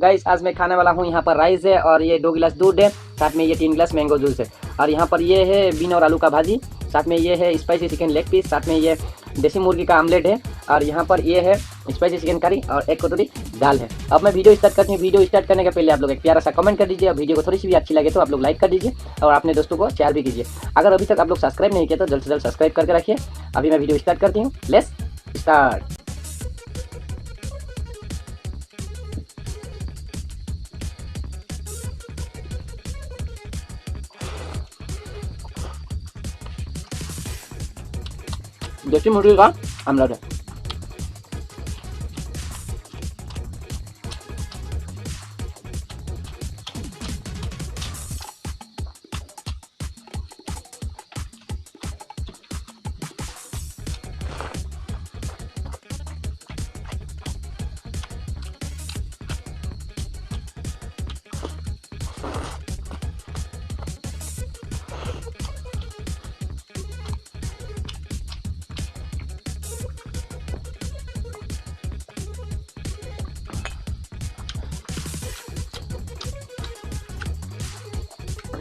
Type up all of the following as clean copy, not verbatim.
Guys आज मैं खाने वाला हूँ। यहाँ पर राइस है और ये 2 गिलास दूध है, साथ में ये 3 गिलास मैंगो जूस है। और यहाँ पर ये है बीन और आलू का भाजी, साथ में ये है स्पाइसी चिकन लेग पीस, साथ में ये देसी मुर्गी का आमलेट है। और यहाँ पर ये है स्पाइसी चिकन करी और 1 कटोरी दाल है। अब मैं वीडियो स्टार्ट करती हूँ। वीडियो स्टार्ट करने के पहले आप लोग एक प्यारा सा कमेंट कर दीजिए और वीडियो को थोड़ी सी भी अच्छी लगे तो आप लोग लाइक कर दीजिए और अपने दोस्तों को शेयर भी कीजिए। अगर अभी तक आप लोग सब्सक्राइब नहीं किया तो जल्द से जल्द सब्सक्राइब करके रखिए। अभी मैं वीडियो स्टार्ट करती हूँ। Let's start. देसी मुर्गी का आमलेट है।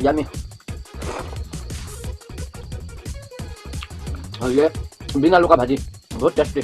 यम्मी। और ये बिन आलू का भाजी बहुत tasty.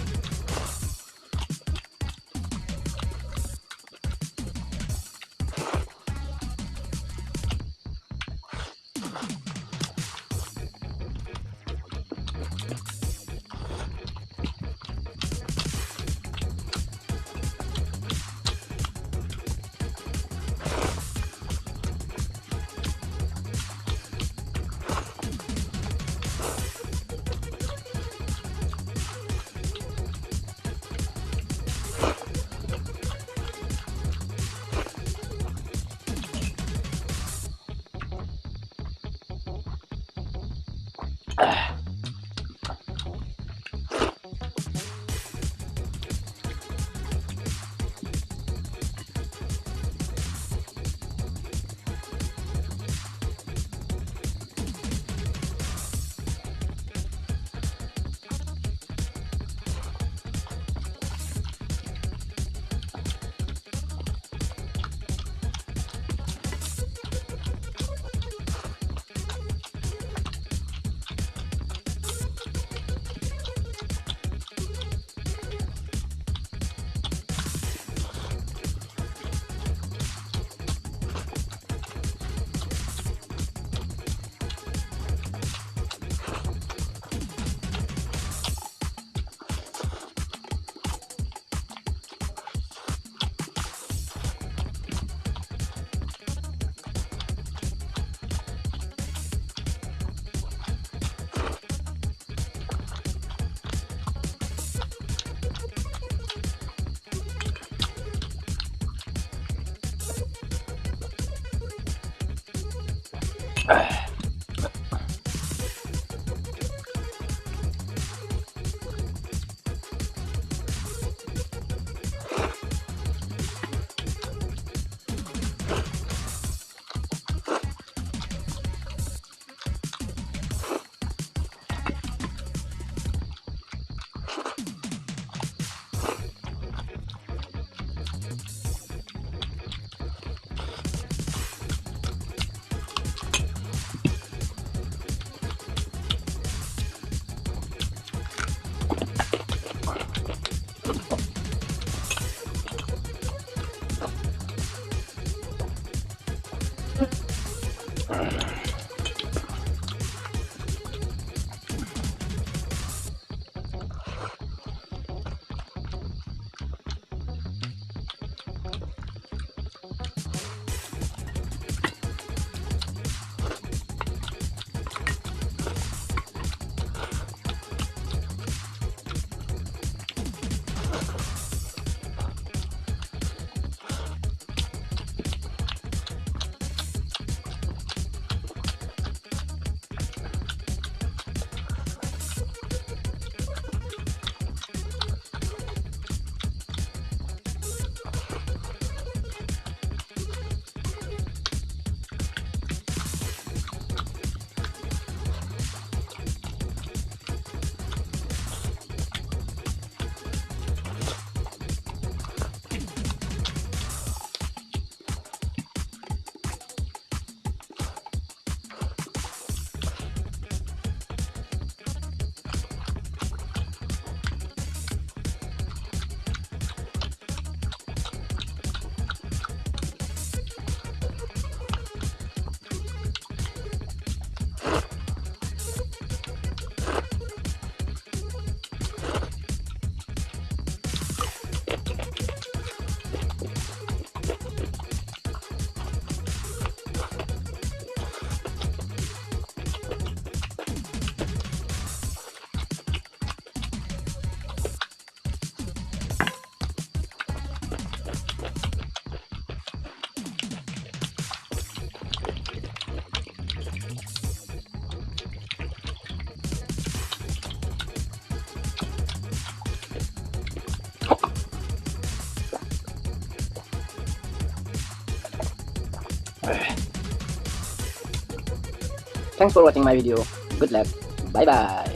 Thanks for watching my video. Good luck. Bye bye.